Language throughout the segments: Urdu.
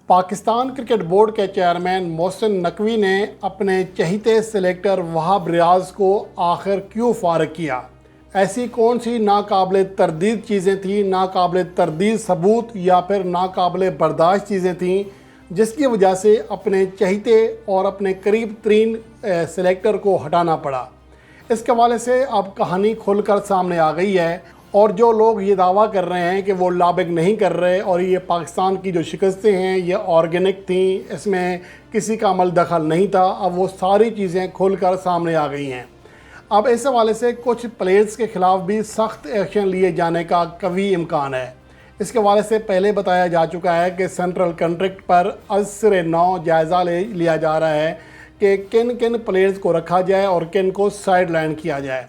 پاکستان کرکٹ بورڈ کے چیئرمین محسن نقوی نے اپنے چہیتے سلیکٹر وہاب ریاض کو آخر کیوں فارغ کیا؟ ایسی کون سی ناقابل تردید چیزیں تھیں، ناقابل تردید ثبوت یا پھر ناقابل برداشت چیزیں تھیں جس کی وجہ سے اپنے چہیتے اور اپنے قریب ترین سلیکٹر کو ہٹانا پڑا؟ اس کے حوالے سے اب کہانی کھل کر سامنے آ گئی ہے، اور جو لوگ یہ دعویٰ کر رہے ہیں کہ وہ لابنگ نہیں کر رہے اور یہ پاکستان کی جو شکستیں ہیں یہ آرگینک تھیں، اس میں کسی کا عمل دخل نہیں تھا، اب وہ ساری چیزیں کھل کر سامنے آ گئی ہیں۔ اب اس حوالے سے کچھ پلیئرز کے خلاف بھی سخت ایکشن لیے جانے کا قوی امکان ہے۔ اس کے حوالے سے پہلے بتایا جا چکا ہے کہ سینٹرل کنٹریکٹ پر از سر نو جائزہ لیا جا رہا ہے کہ کن کن پلیئرز کو رکھا جائے اور کن کو سائیڈ لائن کیا جائے۔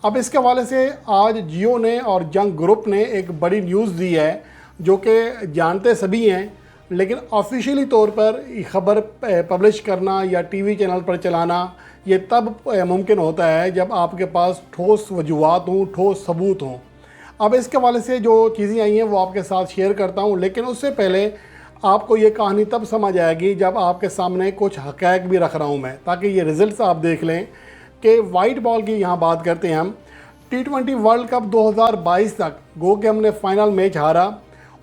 اب اس کے حوالے سے آج جیو نے اور جنگ گروپ نے ایک بڑی نیوز دی ہے جو کہ جانتے سبھی ہیں، لیکن آفیشیلی طور پر خبر پبلش کرنا یا ٹی وی چینل پر چلانا یہ تب ممکن ہوتا ہے جب آپ کے پاس ٹھوس وجوہات ہوں، ٹھوس ثبوت ہوں۔ اب اس کے حوالے سے جو چیزیں آئی ہیں وہ آپ کے ساتھ شیئر کرتا ہوں، لیکن اس سے پہلے آپ کو یہ کہانی تب سمجھ آئے گی جب آپ کے سامنے کچھ حقائق بھی رکھ رہا ہوں میں، تاکہ یہ رزلٹس آپ دیکھ لیں کہ وائٹ بال کی یہاں بات کرتے ہیں ہم۔ T20 ورلڈ کپ 2022 تک گو کہ ہم نے فائنل میچ ہارا،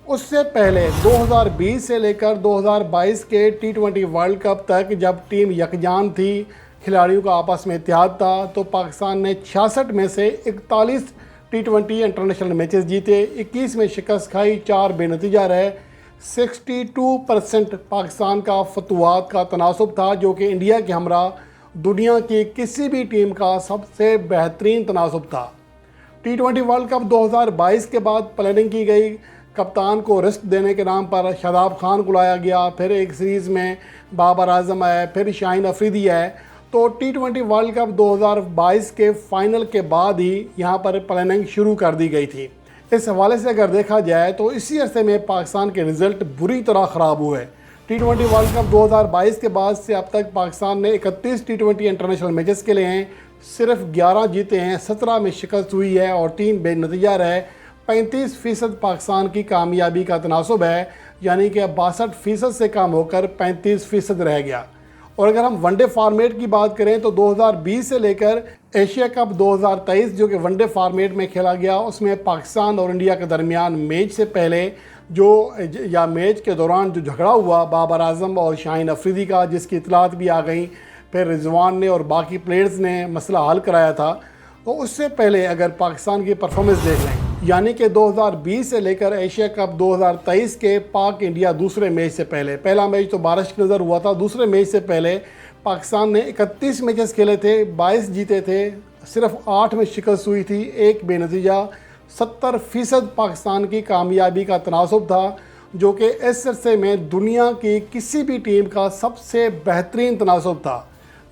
اس سے پہلے 2020 سے لے کر 2022 کے T20 ورلڈ کپ تک جب ٹیم یکجان تھی، کھلاڑیوں کا آپس میں اتحاد تھا، تو پاکستان نے 66 میں سے 41 T20 انٹرنیشنل میچز جیتے، 21 میں شکست کھائی، 4 بے نتیجہ رہے۔ 62% پاکستان کا فتوحات کا تناسب تھا، جو کہ انڈیا کے ہمراہ دنیا کی کسی بھی ٹیم کا سب سے بہترین تناسب تھا۔ T20 ورلڈ کپ 2022 کے بعد پلاننگ کی گئی، کپتان کو رسک دینے کے نام پر شاداب خان کو لایا گیا، پھر ایک سیریز میں بابر اعظم آئے، پھر شاہین افریدی آئے، تو T20 ورلڈ کپ 2022 کے فائنل کے بعد ہی یہاں پر پلاننگ شروع کر دی گئی تھی۔ اس حوالے سے اگر دیکھا جائے تو اسی عرصے میں پاکستان کے رزلٹ بری طرح خراب ہوئے۔ T20 ورلڈ کپ 2022 کے بعد سے اب تک پاکستان نے 31 T20 انٹرنیشنل میچز کے لیے ہیں، صرف 11 جیتے ہیں، 17 میں شکست ہوئی ہے اور 3 بے نتیجہ رہے۔ 35% پاکستان کی کامیابی کا تناسب ہے، یعنی کہ 62% سے کم ہو کر 35% رہ گیا۔ اور اگر ہم ون ڈے فارمیٹ کی بات کریں تو 2020 سے لے کر ایشیا کپ 2023 جو کہ ون ڈے فارمیٹ میں کھیلا گیا، اس میں پاکستان اور انڈیا کے درمیان میچ سے پہلے یا میچ کے دوران جو جھگڑا ہوا بابر اعظم اور شاہین افریدی کا، جس کی اطلاعات بھی آ گئیں، پھر رضوان نے اور باقی پلیئرز نے مسئلہ حل کرایا تھا، تو اس سے پہلے اگر پاکستان کی پرفارمنس دیکھ لیں، یعنی کہ 2020 سے لے کر ایشیا کپ 2023 کے پاک انڈیا دوسرے میچ سے پہلے، پہلا میچ تو بارش کی نظر ہوا تھا، دوسرے میچ سے پہلے پاکستان نے 31 میچز کھیلے تھے، 22 جیتے تھے، صرف 8 میں شکست ہوئی تھی، 1 بے نتیجہ۔ 70% پاکستان کی کامیابی کا تناسب تھا، جو کہ اس عرصے میں دنیا کی کسی بھی ٹیم کا سب سے بہترین تناسب تھا۔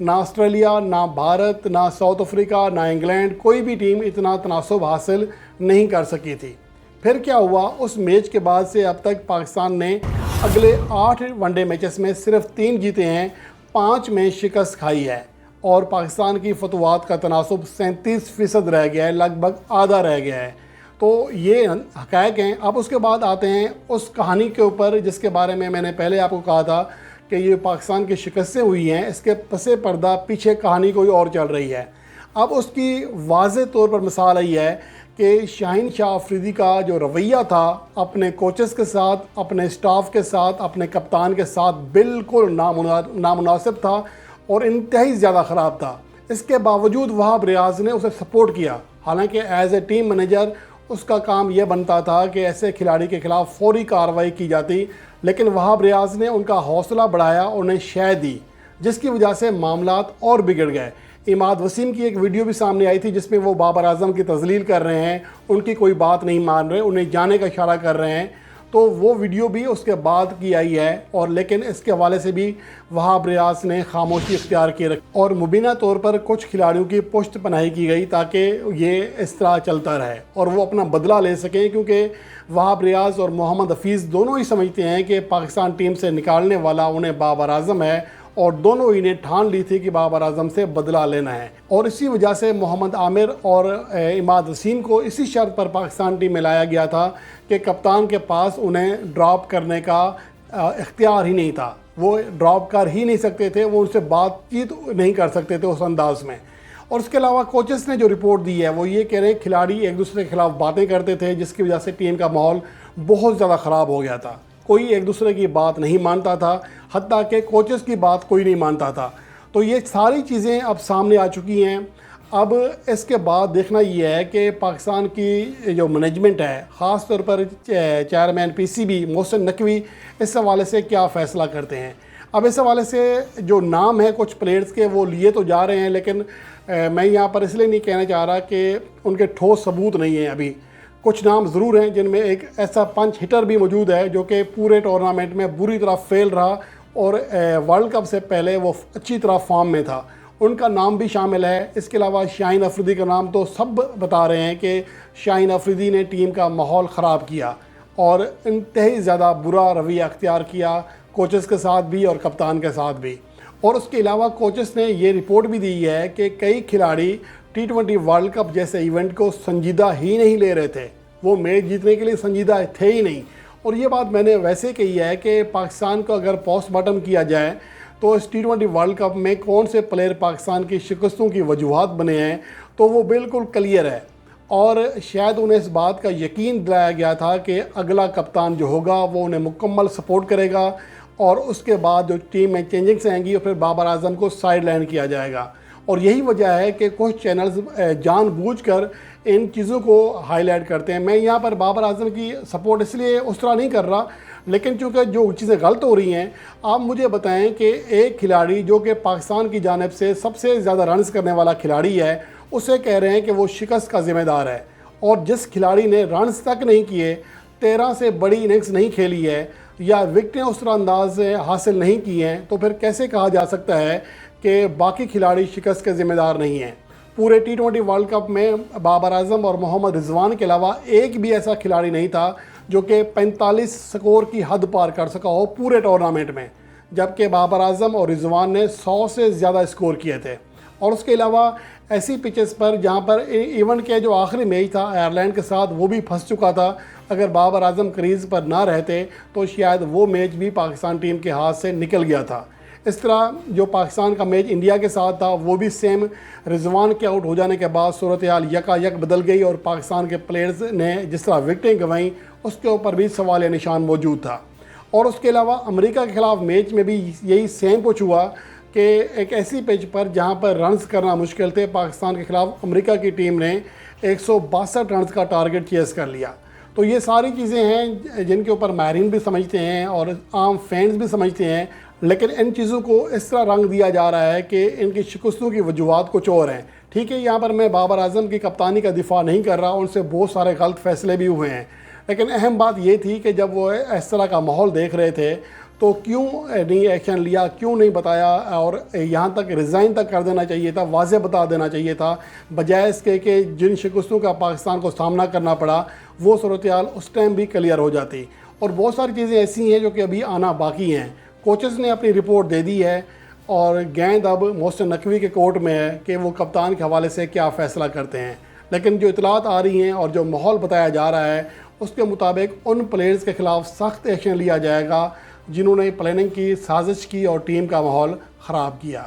نہ آسٹریلیا، نہ بھارت، نہ ساؤتھ افریقہ، نہ انگلینڈ، کوئی بھی ٹیم اتنا تناسب حاصل نہیں کر سکی تھی۔ پھر کیا ہوا؟ اس میچ کے بعد سے اب تک پاکستان نے اگلے 8 ون ڈے میچز میں صرف 3 جیتے ہیں، 5 میں شکست کھائی ہے، اور پاکستان کی فتوحات کا تناسب 37% رہ گیا ہے، لگ بھگ آدھا رہ گیا ہے۔ تو یہ حقائق ہیں۔ اب اس کے بعد آتے ہیں اس کہانی کے اوپر جس کے بارے میں نے پہلے آپ کو کہا تھا کہ یہ پاکستان کی شکستیں ہوئی ہیں، اس کے پس پردہ پیچھے کہانی کوئی اور چل رہی ہے۔ اب اس کی واضح طور پر مثال آئی ہے کہ شاہین شاہ افریدی کا جو رویہ تھا اپنے کوچز کے ساتھ، اپنے اسٹاف کے ساتھ، اپنے کپتان کے ساتھ بالکل نامناسب تھا اور انتہائی زیادہ خراب تھا۔ اس کے باوجود وہاب ریاض نے اسے سپورٹ کیا، حالانکہ ایز اے ٹیم مینیجر اس کا کام یہ بنتا تھا کہ ایسے کھلاڑی کے خلاف فوری کارروائی کی جاتی، لیکن وہاب ریاض نے ان کا حوصلہ بڑھایا اور انہیں شے دی، جس کی وجہ سے معاملات اور بگڑ گئے۔ اماد وسیم کی ایک ویڈیو بھی سامنے آئی تھی جس میں وہ بابر اعظم کی تذلیل کر رہے ہیں، ان کی کوئی بات نہیں مان رہے، انہیں جانے کا اشارہ کر رہے ہیں، تو وہ ویڈیو بھی اس کے بعد کی آئی ہے، اور لیکن اس کے حوالے سے بھی وہاب ریاض نے خاموشی اختیار کی رکھی اور مبینہ طور پر کچھ کھلاڑیوں کی پشت پناہی کی گئی تاکہ یہ اس طرح چلتا رہے اور وہ اپنا بدلہ لے سکیں، کیونکہ وہاب ریاض اور محمد حفیظ دونوں ہی سمجھتے ہیں کہ پاکستان ٹیم سے نکالنے والا انہیں بابر اعظم ہے، اور دونوں ہی نے ٹھان لی تھی کہ بابر اعظم سے بدلہ لینا ہے، اور اسی وجہ سے محمد عامر اور اماد وسیم کو اسی شرط پر پاکستان ٹیم میں لایا گیا تھا کہ کپتان کے پاس انہیں ڈراپ کرنے کا اختیار ہی نہیں تھا، وہ ڈراپ کر ہی نہیں سکتے تھے، وہ ان سے بات چیت نہیں کر سکتے تھے اس انداز میں۔ اور اس کے علاوہ کوچز نے جو رپورٹ دی ہے وہ یہ کہہ رہے ہیں کھلاڑی ایک دوسرے کے خلاف باتیں کرتے تھے، جس کی وجہ سے ٹیم کا ماحول بہت زیادہ خراب ہو گیا تھا، کوئی ایک دوسرے کی بات نہیں مانتا تھا، حتیٰ کہ کوچز کی بات کوئی نہیں مانتا تھا۔ تو یہ ساری چیزیں اب سامنے آ چکی ہیں۔ اب اس کے بعد دیکھنا یہ ہے کہ پاکستان کی جو مینجمنٹ ہے، خاص طور پر chairman P C B Mohsin Naqvi, اس حوالے سے کیا فیصلہ کرتے ہیں۔ اب اس حوالے سے جو نام ہے کچھ پلیئرز کے وہ لیے تو جا رہے ہیں، لیکن میں یہاں پر اس لیے نہیں کہنا چاہ رہا کہ ان کے ٹھوس ثبوت نہیں ہیں۔ ابھی کچھ نام ضرور ہیں جن میں ایک ایسا پنچ ہٹر بھی موجود ہے جو کہ پورے ٹورنامنٹ میں بری طرح فیل رہا اور ورلڈ کپ سے پہلے وہ اچھی طرح فارم میں تھا، ان کا نام بھی شامل ہے۔ اس کے علاوہ شاہین افریدی کا نام تو سب بتا رہے ہیں کہ شاہین افریدی نے ٹیم کا ماحول خراب کیا اور انتہائی زیادہ برا رویہ اختیار کیا، کوچز کے ساتھ بھی اور کپتان کے ساتھ بھی۔ اور اس کے علاوہ کوچز نے یہ رپورٹ بھی دی ہے کہ کئی کھلاڑی T20 ورلڈ کپ جیسے ایونٹ کو سنجیدہ ہی نہیں لے رہے تھے، وہ میچ جیتنے کے لیے سنجیدہ تھے ہی نہیں۔ اور یہ بات میں نے ویسے کہی ہے کہ پاکستان کو اگر پوسٹ مارٹم کیا جائے تو اس T20 ورلڈ کپ میں کون سے پلیئر پاکستان کی شکستوں کی وجوہات بنے ہیں تو وہ بالکل کلیئر ہے، اور شاید انہیں اس بات کا یقین دلایا گیا تھا کہ اگلا کپتان جو ہوگا وہ انہیں مکمل سپورٹ کرے گا، اور اس کے بعد جو ٹیم میں چینجنگز آئیں گی اور پھر بابر اعظم کو سائیڈ لائن کیا جائے گا۔ اور یہی وجہ ہے کہ کچھ چینلز جان بوجھ کر ان چیزوں کو ہائی لائٹ کرتے ہیں۔ میں یہاں پر بابر اعظم کی سپورٹ اس لیے اس طرح نہیں کر رہا، لیکن چونکہ جو چیزیں غلط ہو رہی ہیں، آپ مجھے بتائیں کہ ایک کھلاڑی جو کہ پاکستان کی جانب سے سب سے زیادہ رنز کرنے والا کھلاڑی ہے، اسے کہہ رہے ہیں کہ وہ شکست کا ذمہ دار ہے، اور جس کھلاڑی نے رنز تک نہیں کیے، 13 سے بڑی اننگز نہیں کھیلی ہے یا وکٹیں اس طرح انداز سے حاصل نہیں کی ہیں، تو پھر کیسے کہا جا سکتا ہے کہ باقی کھلاڑی شکست کے ذمہ دار نہیں ہیں؟ پورے T20 ورلڈ کپ میں بابر اعظم اور محمد رضوان کے علاوہ ایک بھی ایسا کھلاڑی نہیں تھا جو کہ 45 سکور کی حد پار کر سکا ہو پورے ٹورنامنٹ میں، جبکہ بابر اعظم اور رضوان نے 100 سے زیادہ اسکور کیے تھے۔ اور اس کے علاوہ ایسی پچز پر جہاں پر ایونٹ کے جو آخری میچ تھا آئرلینڈ کے ساتھ وہ بھی پھنس چکا تھا، اگر بابر اعظم کریز پر نہ رہتے تو شاید وہ میچ بھی پاکستان ٹیم کے ہاتھ سے نکل گیا تھا۔ اس طرح جو پاکستان کا میچ انڈیا کے ساتھ تھا وہ بھی سیم، رضوان کے آؤٹ ہو جانے کے بعد صورتحال یکا یک بدل گئی، اور پاکستان کے پلیئرز نے جس طرح وکٹیں گنوائیں اس کے اوپر بھی سوالیہ نشان موجود تھا۔ اور اس کے علاوہ امریکہ کے خلاف میچ میں بھی یہی سیم کچھ ہوا کہ ایک ایسی پچ پر جہاں پر رنز کرنا مشکل تھے، پاکستان کے خلاف امریکہ کی ٹیم نے 162 رنز کا ٹارگٹ چیز کر لیا۔ تو یہ ساری چیزیں ہیں جن کے اوپر ماہرین بھی سمجھتے ہیں اور عام فینز بھی سمجھتے ہیں، لیکن ان چیزوں کو اس طرح رنگ دیا جا رہا ہے کہ ان کی شکستوں کی وجوہات کچھ اور ہیں۔ ٹھیک ہے، یہاں پر میں بابر اعظم کی کپتانی کا دفاع نہیں کر رہا، ان سے بہت سارے غلط فیصلے بھی ہوئے ہیں، لیکن اہم بات یہ تھی کہ جب وہ اس طرح کا ماحول دیکھ رہے تھے تو کیوں نہیں ایکشن لیا، کیوں نہیں بتایا، اور یہاں تک ریزائن تک کر دینا چاہیے تھا، واضح بتا دینا چاہیے تھا، بجائے اس کے کہ جن شکستوں کا پاکستان کو سامنا کرنا پڑا وہ صورتحال اس ٹائم بھی کلیئر ہو جاتی۔ اور بہت ساری چیزیں ایسی ہیں جو کہ ابھی آنا باقی ہیں۔ کوچز نے اپنی رپورٹ دے دی ہے اور گیند اب محسن نقوی کے کورٹ میں ہے کہ وہ کپتان کے حوالے سے کیا فیصلہ کرتے ہیں، لیکن جو اطلاعات آ رہی ہیں اور جو ماحول بتایا جا رہا ہے اس کے مطابق ان پلیئرز کے خلاف سخت ایکشن لیا جائے گا جنہوں نے پلاننگ کی، سازش کی اور ٹیم کا ماحول خراب کیا۔